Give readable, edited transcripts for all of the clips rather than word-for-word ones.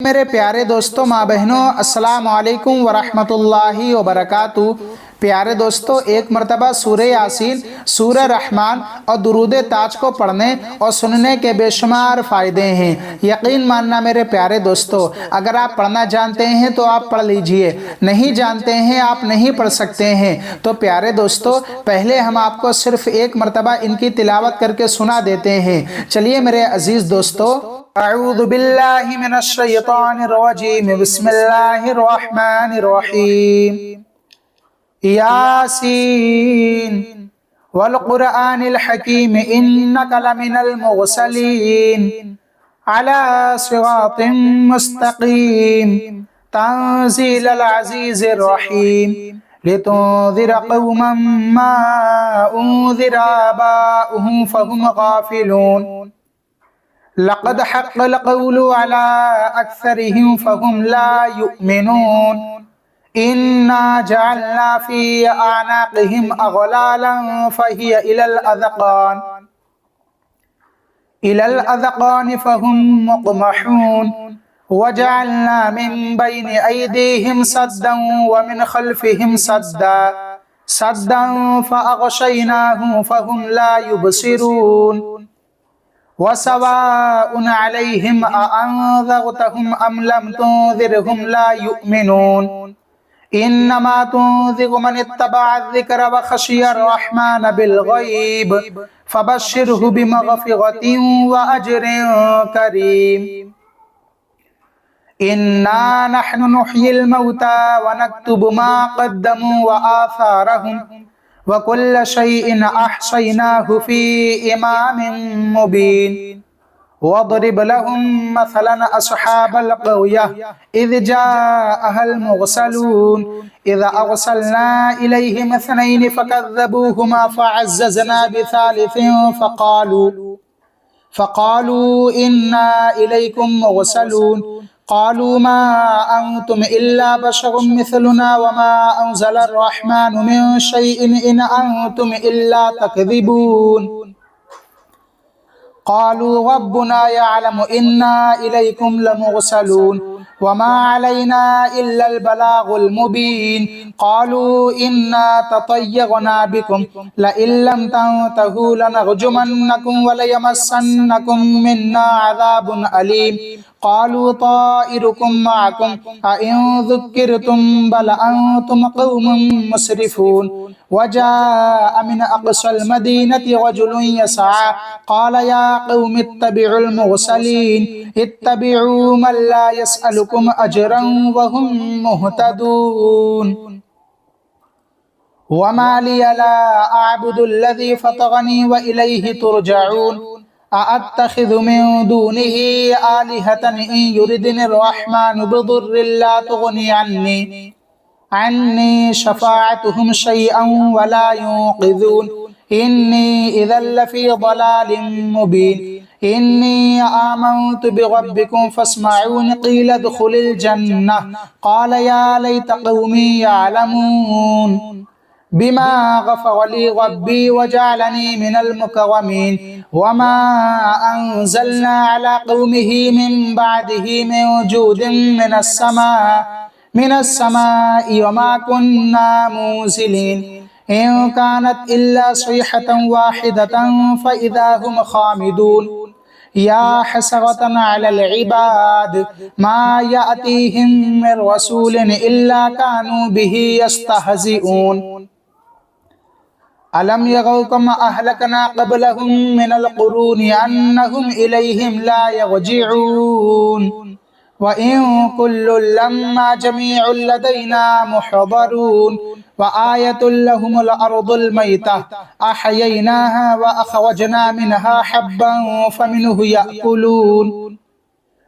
मेरे प्यारे दोस्तों माँ बहनों, अस्सलाम वालेकुम वरहमतुल्लाहि वबरकातुहू। प्यारे दोस्तों, एक मरतबा सूरह यासीन, सूरह रहमान और दुरूद ताज को पढ़ने और सुनने के बेशुमार फ़ायदे हैं। यकीन मानना मेरे प्यारे दोस्तों, अगर आप पढ़ना जानते हैं तो आप पढ़ लीजिए, नहीं जानते हैं आप नहीं पढ़ सकते हैं। तो प्यारे दोस्तों, पहले हम आपको सिर्फ एक मरतबा इनकी तिलावत करके सुना देते हैं। चलिए मेरे अजीज़ दोस्तों, अऊज़ु बिल्लाहि मिनश शैतानिर रजीम, बिस्मिल्लाहिर रहमानिर रहीम। यासीन वल कुरआनिल हकीम इन्नका लमिनल मुरसलीन अला सिरातिम मुस्तकीम तंज़ीलल अज़ीज़िर रहीम लितुन्ज़िरा क़ौमम मा उन्ज़िरा आबाउहुम फ़हुम गाफ़िलून लक़द हक़्क़ल क़ौलु अला अक्सरिहिम फ़हुम ला युमिनून इन्ना जअलना फ़ी अअनाक़िहिम अग़लालन फ़हिय इलल अज़क़ान फ़हुम मुक़महून वजअलना मिन बैनि अयदीहिम सद्दन व मिन ख़ल्फ़िहिम सद्दन फ़अग़शयनाहुम फ़हुम ला युबसिरून वसवाउन अलैहिम अअन्ज़रतहुम अम लम तुन्ज़िरहुम ला युमिनून इन्नमा तुन्ज़िरु मन इत्तबअ अज़्ज़िक्र व ख़शियर रहमान बिल ग़ैब फ़बश्शिरहु बिमग़फ़िरतिन व अज्रिन करीम। इन्ना नहनु नुह्यिल मौता व नक्तुबु मा क़द्दमू व आसारहुम व कुल्ल शैइन अहसैनाहु फ़ी इमामिन मुबीन। वद्रिब लहुम मसलन अस्हाबल क़र्यह इज़ जाअहल मुरसलून इज़ अरसलना इलैहिम इस्नैनि फ़कज़्ज़बूहुमा फ़अज़्ज़ज़ना बिसालिसिन फ़क़ालू इन्ना इलैकुम मुरसलून क़ालू मा अंतुम इल्ला बशरुम मिस्लुना व मा अंज़लर रहमानु मिन शैइन इन अंतुम इल्ला तकज़िबून। क़ालू रब्बुना यअलमु इन्ना इलैकुम लमुरसलून व मा अलैना इल्लल बलागुल मुबीन। क़ालू इन्ना ततय्यरना बिकुम लइन लम तंतहू लनरजुमन्नकुम व लयमस्सन्नकुम मिन्ना अज़ाबुन अलीम। क़ालू ताइरुकुम मअकुम अइन ज़ुक्किरतुम बल अंतुम क़ौमुम मुस्रिफून। वजाअ मिन अक़सल मदीनति रजुलुन यसअ क़ाल या क़ौमि इत्तबिउल मुरसलीन इत्तबिउ मन ला यसअलुकुम अजरन व हुम मुहतदून। वमा लिय ला अअबुदुल्लज़ी फ़तरनी व इलैहि तुरजऊन अअत्तखिज़ु मिन दूनिही आलिहतन इन युरिदनिर रहमानु बिदुर्रिन ला तुग़नि अन्नी शफ़ाअतुहुम शैअन व ला युन्क़िज़ून इन्नी इज़न लफ़ी ضलालिन मुबीन। इन्नी आमनतु बिरब्बिकुम फ़स्मऊन क़ील उद्ख़ुलिल जन्नह क़ाल या लैत क़ौमी यअलमून बिमा ग़फ़र ली रब्बी वजअलनी मिनल मुकर्रमीन। वमा अंज़लना अला क़ौमिही मिन बअदिही मिन जूदिन मिनस समाइ वमा कुन्ना मुरसिलीन इन कानत इल्ला सयहतन वाहिदतन फ़इज़ा हुम ख़ामिदून। या हसरतन अलल इबाद मा यातीहिम मिन रसूलिन इल्ला कानू बिही यस्तहज़िऊन। अलम यरौ कमा अहलकना क़ब्लहुम मिनल क़ुरूनि अन्नहुम इलैहिम ला यरजिऊन व इन कुल्लुन लम्मा जमीउन लदैना मुहज़रून। व आयतुल लहुमुल अर्दुल मैतह अहयैनाहा व अख़रजना मिनहा हब्बन फमिन्हु यअकुलून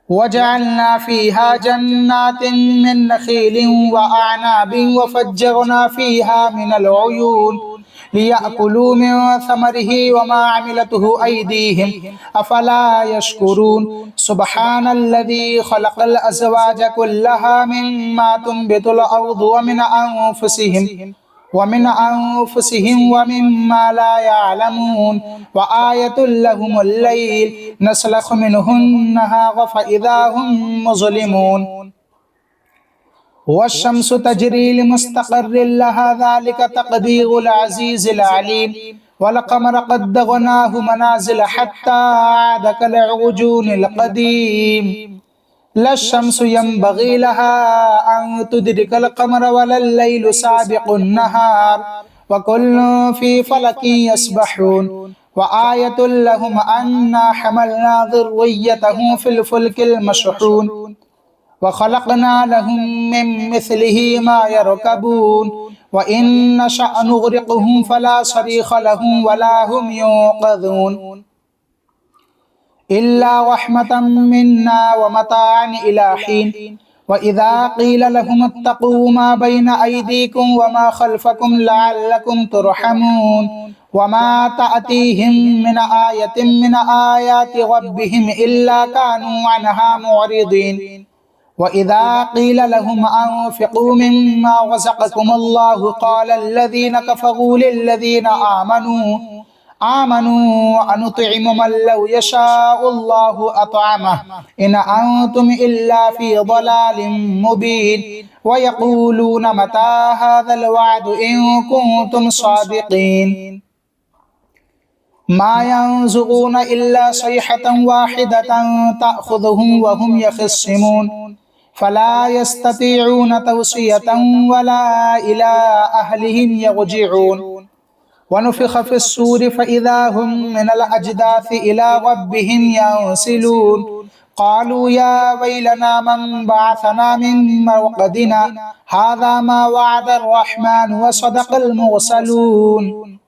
वजअलना फ़ीहा जन्नातिन मिन नख़ीलिन व अअनाबिन व फ़ज्जरना फ़ीहा मिनल उयून लियअकुलू मिन समरिही व मा अमिलतहु अयदीहिम अफ़ला यशकुरून। सुब्हानल्लज़ी ख़लक़ल अज़वाज कुल्लहा मिम्मा तुन्बितुल अर्दु व मिन अनफुसिहिम ومن أنفسهم ومما لا يعلمون وآية لهم الليل نسلخ منه النهار فإذا هم مظلمون والشمس تجري لمستقر لها ذلك تقدير العزيز العليم والقمر قدرناه منازل حتى عاد كالعرجون القديم لا الشمس ينبغي لها أن تدرك القمر ولا الليل سابق النهار وكل في فلك يسبحون وآية لهم أنا حملنا ذريته في الفلك المشحون وخلقنا لهم من مثله ما يركبون وإن نشأ نغرقهم فلا صريخ لهم ولا هم ينقذون إلا رحمة منا ومتاعا إلى حين وإذا قيل لهم اتقوا ما بين أيديكم وما خلفكم لعلكم ترحمون وما تأتيهم من آية من آيات ربهم إلا كانوا عنها معرضين وإذا قيل لهم أنفقوا مما رزقكم الله قال الذين كفروا للذين آمنوا أنطعم من لو يشاء الله أطعمه إن أنتم إلا في ضلال مبين ويقولون متى هذا الوعد إن كنتم صادقين ما ينظرون إلا صيحة واحدة تأخذهم وهم يخصمون فلا يستطيعون توصية ولا إلى أهلهم يرجعون ونفخ في الصور فإذا هم من الأجداث إلى ربهم ينسلون قالوا يا ويلنا من بعثنا من مرقدنا هذا ما وعد الرحمن وصدق المرسلون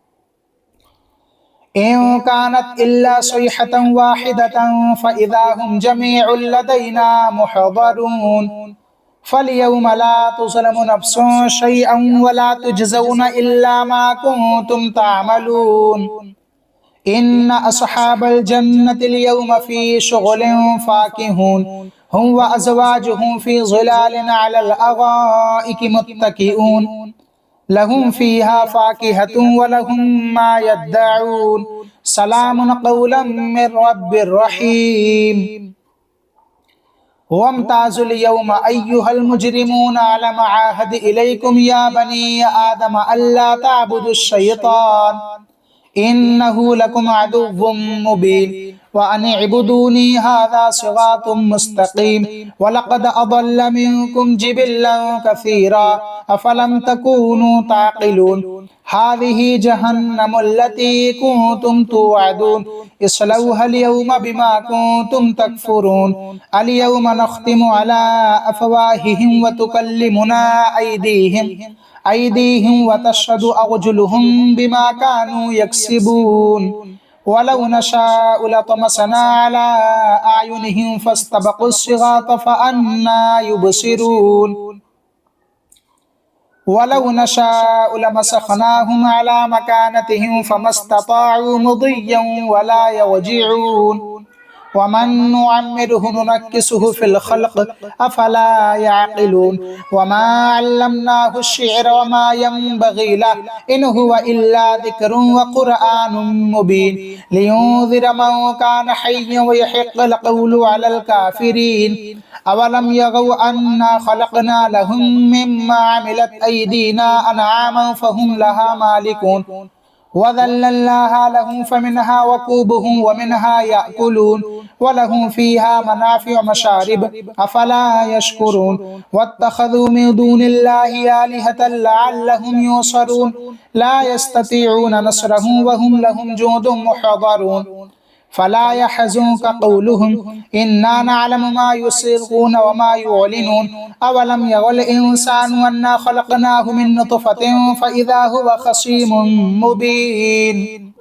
إن كانت إلا صيحة واحدة فإذا هم جميع لدينا محضرون فاليوم لا تظلم نفس شيئا ولا تجزون إلا ما كنتم تعملون إن أصحاب الجنة اليوم في شغل فاكهون هم وأزواجهم في ظلال على الأرائك متكئون لهم فيها فاكهة ولهم ما يدعون سلام قولا من رب رحيم وامتازوا اليوم أيها المجرمون ألم عاهد إليكم يا بني آدم ألا تعبدوا الشيطان إنه لكم عدو مبين وأن اعبدوني هذا صراط مستقيم ولقد أضل منكم جبلا كثيرا أفلم تكونوا تعقلون هذه جهنم التي كنتم توعدون اصلوها اليوم بما كنتم تكفرون اليوم نختم على أفواههم وتكلمنا أيديهم وتشهد أرجلهم بما كانوا يكسبون ولو نشاء لطمسنا على أعينهم فاستبقوا الصراط فأنى يبصرون ولو نشاء لمسخناهم على مكانتهم فما استطاعوا مضيا ولا يرجعون ومن نعمره ننكسه في الخلق أفلا يعقلون وما علمناه الشعر وما ينبغي له إن هو إلا ذكر وقرآن مبين لينذر من كان حيا ويحق القول على الكافرين أولم يروا أنا خلقنا لهم مما عملت أيدينا أنعاما فهم لها مالكون وذللناها لهم فمنها ركوبهم ومنها يأكلون ولهم فيها منافع ومشارب أفلا يشكرون واتخذوا من دون الله آلهة لعلهم ينصرون لا يستطيعون نصرهم وهم لهم جند محضرون فلا يحزنك قولهم إنا نعلم ما يسرون وما يعلنون أولم يرى الإنسان أنا خلقناه من نطفة فإذا هو خصيم مبين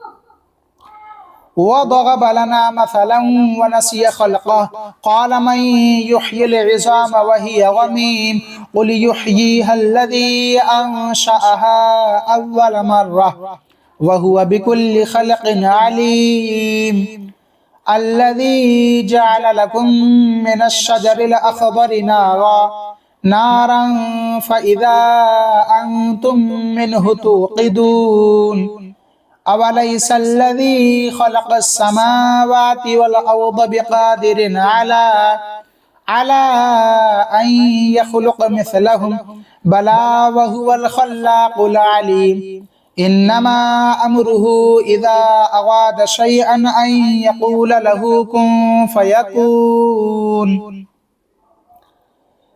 وضرب لنا مثلا ونسي خلقه قال من يحيي العظام وهي رميم قل يحييها الذي أنشأها أول مرة وهو بكل خلق عليم الذي جعل لكم من الشجر الأخضر نارا نارا فإذا أنتم منه توقدون أوليس الذي خلق السماوات والأرض بقادر على أن يخلق مثلهم بلى وهو الخلاق العليم إنما أمره إذا أراد شيئا أن يقول له كن فيكون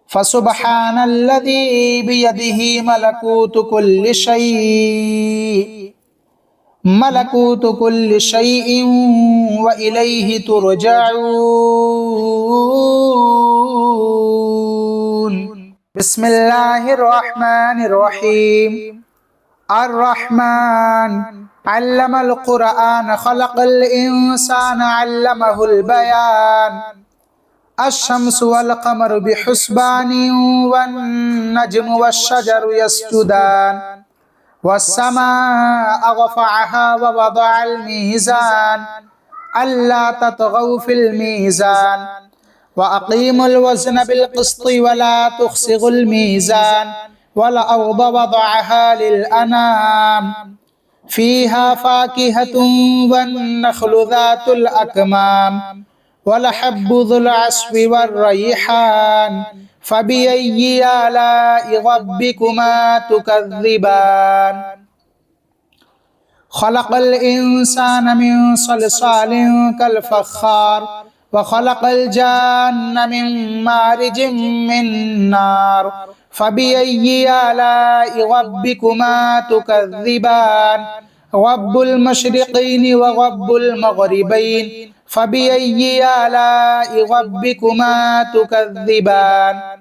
فسبحان الذي بيده ملكوت كل شيء وإليه ترجعون بسم الله الرحمن الرحيم الرحمن علم القرآن خلق الإنسان علمه البيان الشمس والقمر بحسبان والنجم والشجر يسجدان والسماء رفعها ووضع الميزان ألا تطغوا في الميزان وأقيموا الوزن بالقسط ولا تخسروا الميزان والأرض وضعها للأنام فيها فاكهة والنخل ذات الأكمام والحب ذو العصف والريحان فبأي آلاء ربكما تكذبان خلق الإنسان من صلصال كالفخار وخلق الجان من مارج من نار فبأي آلاء ربكما تكذبان رب المشرقين ورب المغربين فبأي آلاء ربكما تكذبان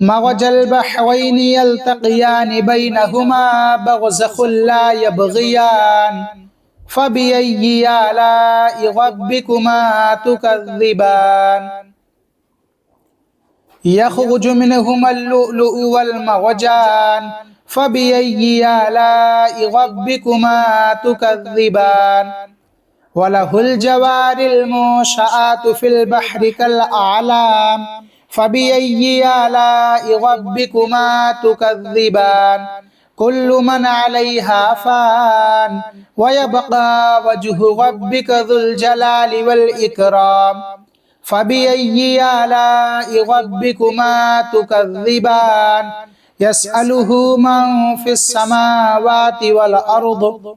مرج البحرين يلتقيان بينهما برزخ لا يبغيان فبأي آلاء ربكما تكذبان يخرج منهما اللؤلؤ والمرجان فبأي آلاء ربكما تكذبان وله الجوار المنشآت في البحر كالأعلام فبأي آلاء ربكما تكذبان كل من عليها فان ويبقى وجه ربك ذو الجلال والإكرام فبأي آلاء ربكما تكذبان يسأله من في السماوات والأرض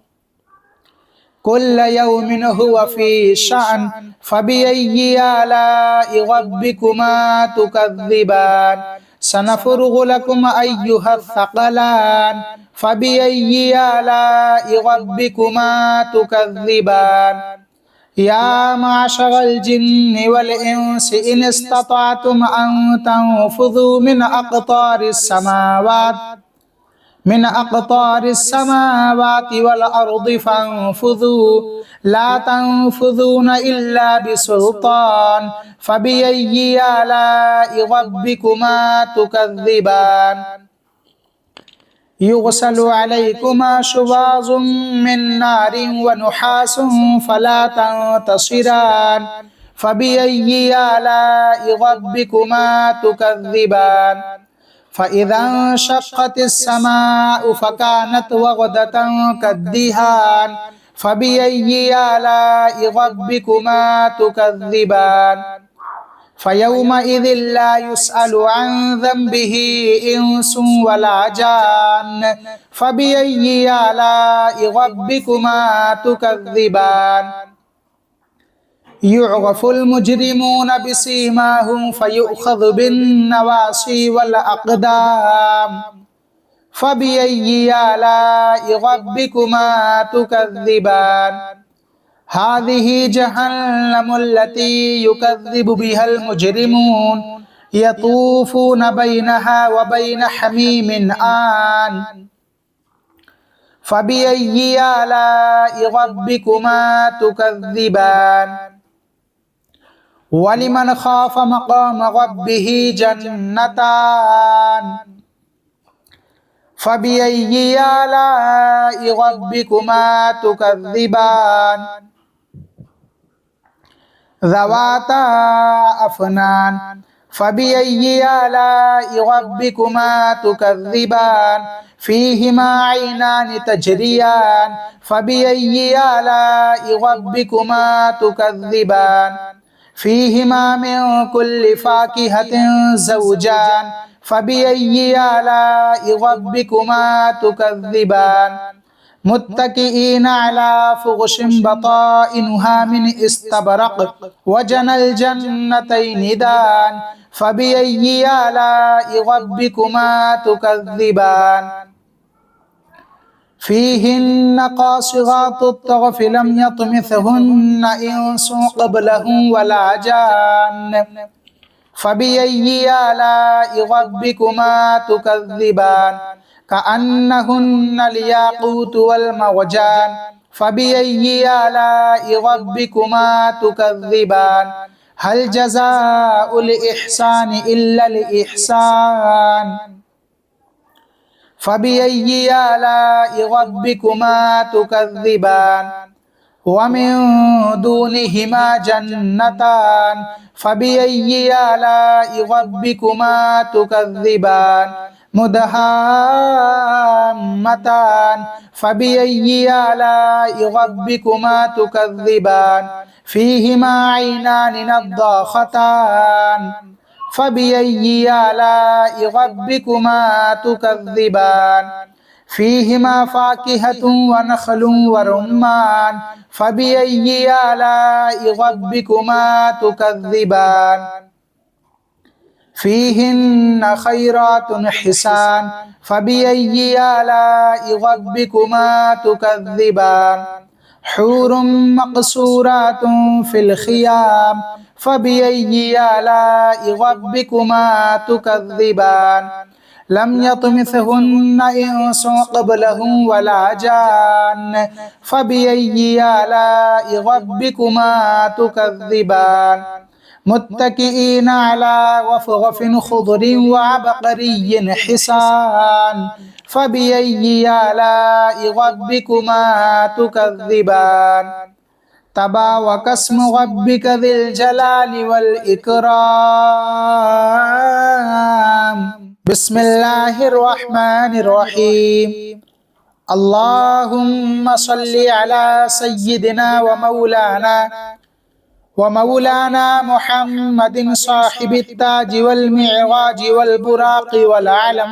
كل يوم هو في شأن فبأي آلاء ربكما تكذبان سنفرغ لكم أيها الثقلان فبأي آلاء ربكما تكذبان يا معشر الجن والإنس إن استطعتم أن تنفذوا من أقطار السماوات والأرض فانفذوا لا تنفذون إلا بسلطان فبأي آلاء ربكما تكذبان يرسل عليكما شواظ من نار ونحاس فلا تنتصران فبأي آلاء ربكما تكذبان فإذا انشقت السماء فكانت وردة كالدهان فبأي آلاء ربكما تكذبان فيومئذ لا يسأل عن ذنبه إنس ولا جان فبأي آلاء ربكما تكذبان يعرف المجرمون بسيماهم فيؤخذ بالنواصي والأقدام فبأي آلاء ربكما تكذبان هذه جهنم التي يكذب بها المجرمون يطوفون بينها وبين حميم آن فبأي آلاء ربكما تكذبان ولمن خاف مقام ربه جنتان فبأي آلاء ربكما تكذبان ذواتا أفنان فبأي آلاء ربكما تكذبان فيهما عينان تجريان فبأي آلاء ربكما تكذبان فيهما من كل فاكهة زوجان فبأي آلاء ربكما تكذبان متكئين على فرش بطائنها من استبرق وجنى الجنتين دان فبأي آلاء ربكما تكذبان فيهن قاصرات الطرف لم يطمثهن إنس قبلهم ولا جان فبأي آلاء ربكما تكذبان كأنهن الياقوت والمرجان فبأي آلاء ربكما تكذبان هل جزاء الإحسان إلا الإحسان فبأي آلاء ربكما تكذبان ومن دونهما جنتان فبأي آلاء ربكما تكذبان مدهامتان فبأي آلاء ربكما تكذبان فيهما عينان نضاختان فبأي آلاء ربكما تكذبان فيهما فاكهة ونخل ورمان فبأي آلاء ربكما تكذبان فيهن خيرات حسان فبأي آلاء ربكما تكذبان حور مقصورات في الخيام فبأي آلاء ربكما تكذبان لم يطمثهن إنس قبلهم ولا جان فبأي آلاء ربكما تكذبان متكئين على رفرف خضر وعبقري حسان فبأي آلاء ربكما تكذبان تبارك اسم ربك ذي الجلال والإكرام بسم الله الرحمن الرحيم اللهم صل على سيدنا ومولانا محمد صاحب التاج والمعراج والبراق والعلم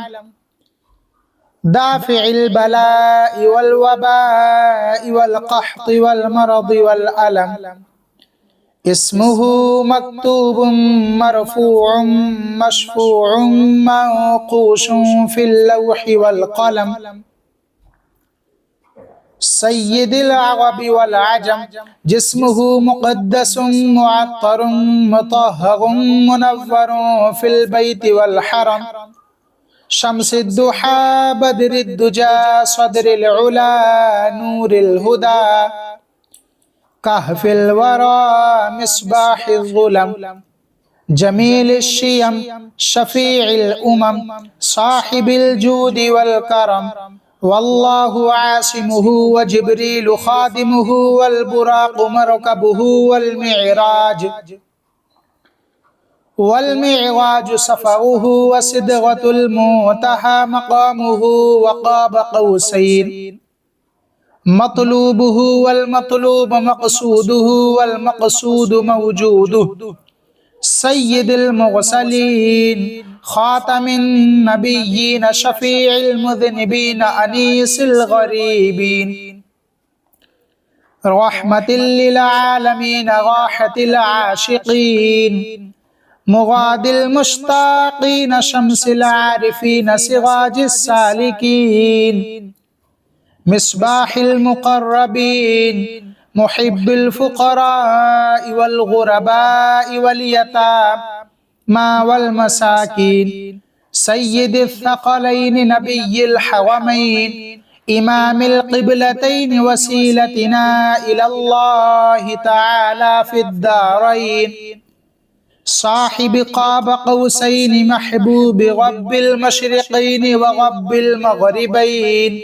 دافع البلاء والوباء والقحط والمرض والألم اسمه مكتوب مرفوع مشفوع منقوش في اللوح والقلم سيد العرب والعجم جسمه مقدس معطر مطهر منور في البيت والحرم شمس الضحى بدر الدجى صدر العلا نور الهدى كهف الورى مصباح الظلم جميل الشيم شفيع الأمم صاحب الجود والكرم والله عاصمه وجبريل خادمه والبراق مركبه والمعراج سفره وسدرة المنتهى مقامه وقاب قوسين مطلوبه والمطلوب مقصوده والمقصود موجوده سيد المرسلين خاتم النبيين شفيع المذنبين أنيس الغريبين رحمة للعالمين راحة العاشقين مغاد المشتاقين شمس العارفين سراج السالكين مصباح المقربين محب الفقراء والغرباء واليتامى والمساكين سيد الثقلين نبي الحرمين إمام القبلتين وسيلتنا إلى الله تعالى في الدارين صاحب قاب قوسين محبوب رب المشرقين ورب المغربين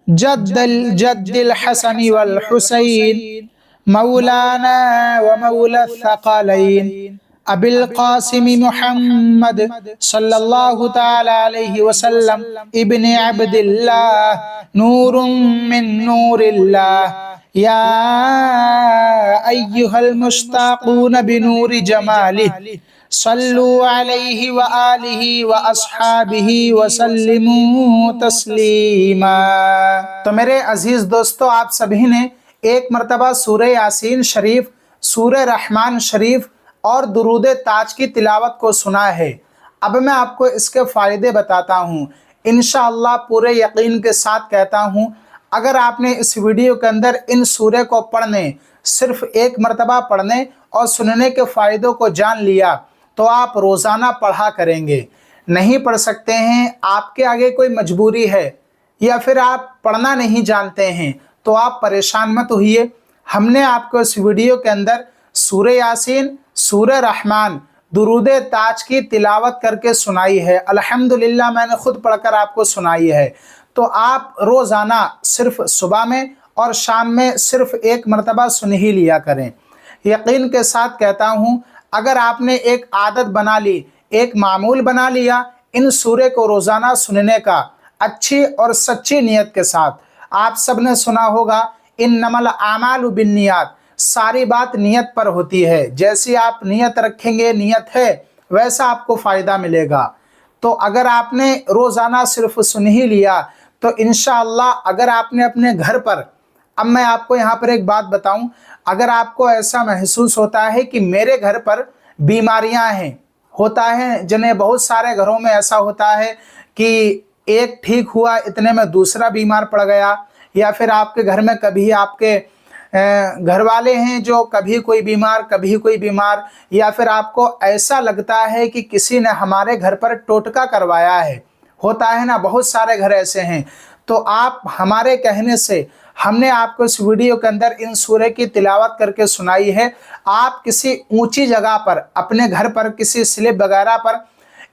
جد الحسن والحسين مولانا ومولى الثقلين अबिल कासिम मुहम्मद सल्लल्लाहु ताला अलैहि वसल्लम इब्ने अब्दिल्लाह नूरुम मिन नूरिल्लाह या अय्युहल मुश्ताकून बिनूरि जमालिहि सल्लु अलैहि व आलिहि व अस्हाबिहि व सल्लिमू तस्लीमा। तो मेरे अजीज दोस्तों, आप सभी ने एक मरतबा सूरह यासीन शरीफ, सूरह रहमान शरीफ और दुरूद ताज की तिलावत को सुना है। अब मैं आपको इसके फ़ायदे बताता हूँ। इंशाअल्लाह पूरे यकीन के साथ कहता हूँ, अगर आपने इस वीडियो के अंदर इन सूरह को पढ़ने, सिर्फ एक मरतबा पढ़ने और सुनने के फ़ायदों को जान लिया तो आप रोज़ाना पढ़ा करेंगे। नहीं पढ़ सकते हैं, आपके आगे कोई मजबूरी है या फिर आप पढ़ना नहीं जानते हैं, तो आप परेशान मत होइए। हमने आपको इस वीडियो के अंदर सूरह यासीन, सूरह रहमान, दुरूद ताज की तिलावत करके सुनाई है। अल्हम्दुलिल्लाह मैंने खुद पढ़कर आपको सुनाई है। तो आप रोज़ाना सिर्फ सुबह में और शाम में सिर्फ एक मरतबा सुन ही लिया करें। यकीन के साथ कहता हूँ, अगर आपने एक आदत बना ली, एक मामूल बना लिया इन सूरह को रोज़ाना सुनने का, अच्छी और सच्ची नीयत के साथ। आप सब ने सुना होगा, इन्नमल आमालु बिन्नियात, सारी बात नीयत पर होती है। जैसी आप नीयत रखेंगे, नीयत है, वैसा आपको फ़ायदा मिलेगा। तो अगर आपने रोज़ाना सिर्फ सुन ही लिया तो इंशाअल्लाह, अगर आपने अपने घर पर, अब मैं आपको यहाँ पर एक बात बताऊँ, अगर आपको ऐसा महसूस होता है कि मेरे घर पर बीमारियाँ हैं, होता है जिन्हें बहुत सारे घरों में ऐसा होता है कि एक ठीक हुआ इतने में दूसरा बीमार पड़ गया, या फिर आपके घर में कभी आपके घर वाले हैं जो कभी कोई बीमार कभी कोई बीमार, या फिर आपको ऐसा लगता है कि किसी ने हमारे घर पर टोटका करवाया है, होता है ना, बहुत सारे घर ऐसे हैं। तो आप हमारे कहने से हमने आपको इस वीडियो के अंदर इन सूरह की तिलावत करके सुनाई है। आप किसी ऊंची जगह पर, अपने घर पर किसी स्लिप वगैरह पर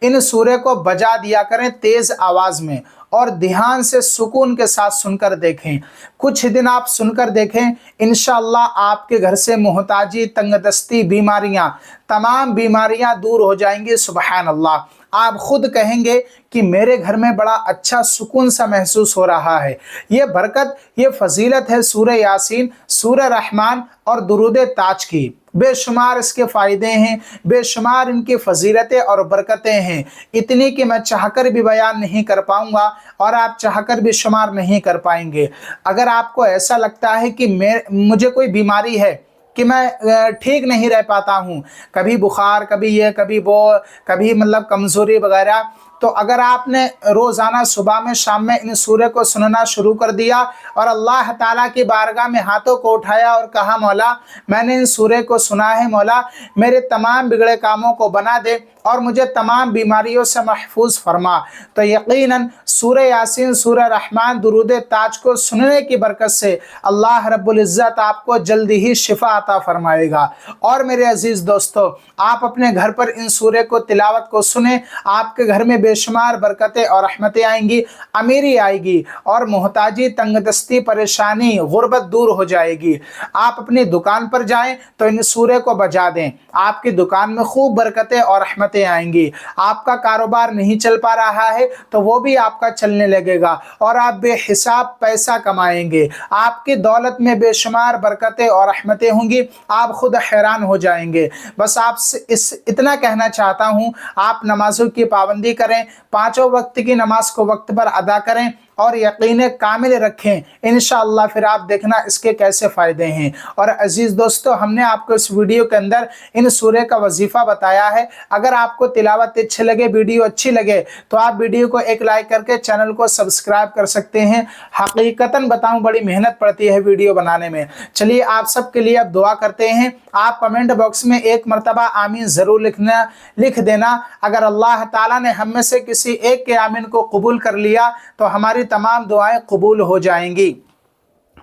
इन सूरह को बजा दिया करें तेज़ आवाज़ में, और ध्यान से सुकून के साथ सुनकर देखें। कुछ दिन आप सुनकर देखें, इंशाअल्लाह आपके घर से मोहताजी, तंगदस्ती, बीमारियां, तमाम बीमारियां दूर हो जाएंगी। सुबहान अल्लाह। आप खुद कहेंगे कि मेरे घर में बड़ा अच्छा सुकून सा महसूस हो रहा है। ये बरकत, ये फजीलत है सूरह यासीन, सूरह रहमान और दुरूद ताज की। बेशुमार इसके फ़ायदे हैं, बेशुमार इनकी फजीलतें और बरकतें हैं, इतनी कि मैं चाहकर भी बयान नहीं कर पाऊँगा और आप चाहकर भी शुमार नहीं कर पाएंगे। अगर आपको ऐसा लगता है कि मुझे कोई बीमारी है, कि मैं ठीक नहीं रह पाता हूँ, कभी बुखार, कभी ये, कभी वो, कभी मतलब कमज़ोरी वगैरह, तो अगर आपने रोज़ाना सुबह में, शाम में इन सूरह को सुनना शुरू कर दिया और अल्लाह ताला की बारगाह में हाथों को उठाया और कहा, मौला मैंने इन सूरह को सुना है, मौला मेरे तमाम बिगड़े कामों को बना दे और मुझे तमाम बीमारियों से महफूज फरमा, तो यकीनन सूरह यासीन, सूरह रहमान, दुरूद ताज को सुनने की बरकत से अल्लाह रब्बुल इज़्ज़त आपको जल्दी ही शिफा अता फरमाएगा। और मेरे अजीज़ दोस्तों, आप अपने घर पर इन सूरह को तिलावत को सुने, आपके घर में बेशुमार बरकतें और रहमतें आएंगी, अमीरी आएगी और मोहताजी, तंगदस्ती, परेशानी, गुर्बत दूर हो जाएगी। आप अपनी दुकान पर जाएं तो इन सूरह को बजा दें, आपकी दुकान में खूब बरकतें और रहमतें आएंगी। आपका कारोबार नहीं चल पा रहा है तो वो भी आपका चलने लगेगा और आप बेहिसाब पैसा कमाएंगे। आपकी दौलत में बेशुमार बरकतें और रहमतें होंगी, आप खुद हैरान हो जाएंगे। बस आपसे इतना कहना चाहता हूँ, आप नमाजों की पाबंदी करें, पांचों वक्त की नमाज को वक्त पर अदा करें और यकीन कामिल रखें। इंशाअल्लाह फिर आप देखना इसके कैसे फ़ायदे हैं। और अजीज़ दोस्तों, हमने आपको इस वीडियो के अंदर इन सूरह का वजीफ़ा बताया है। अगर आपको तिलावत अच्छी लगे, वीडियो अच्छी लगे, तो आप वीडियो को एक लाइक करके चैनल को सब्सक्राइब कर सकते हैं। हकीकतन बताऊं, बड़ी मेहनत पड़ती है वीडियो बनाने में। चलिए आप सबके लिए अब दुआ करते हैं। आप कमेंट बॉक्स में एक मरतबा आमीन ज़रूर लिख देना। अगर अल्लाह ताला ने हम में से किसी एक के आमीन को कबूल कर लिया तो हमारी तमाम दुआएं कबूल हो जाएंगी।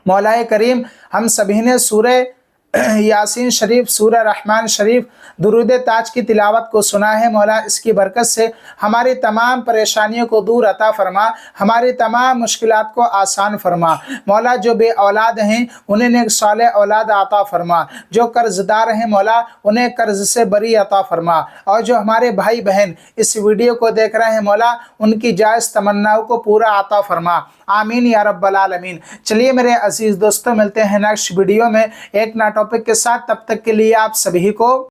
मौलाए करीम हम सभी ने सूरह यासीन शरीफ, सूरह रहमान शरीफ, दुरूद ताज की तिलावत को सुना है। मौला इसकी बरकत से हमारी तमाम परेशानियों को दूर अता फरमा, हमारी तमाम मुश्किलात को आसान फरमा। मौला जो बे औलाद हैं उन्हें नेक साले औलाद अता फरमा, जो कर्जदार हैं मौला उन्हें कर्ज से बरी अता फरमा, और जो हमारे भाई बहन इस वीडियो को देख रहे हैं मौला उनकी जायज़ तमन्नाओं को पूरा अता फरमा। आमीन या रब्बल आलमीन। चलिए मेरे अजीज दोस्तों, मिलते हैं नेक्स्ट वीडियो में एक नए टॉपिक के साथ। तब तक के लिए आप सभी को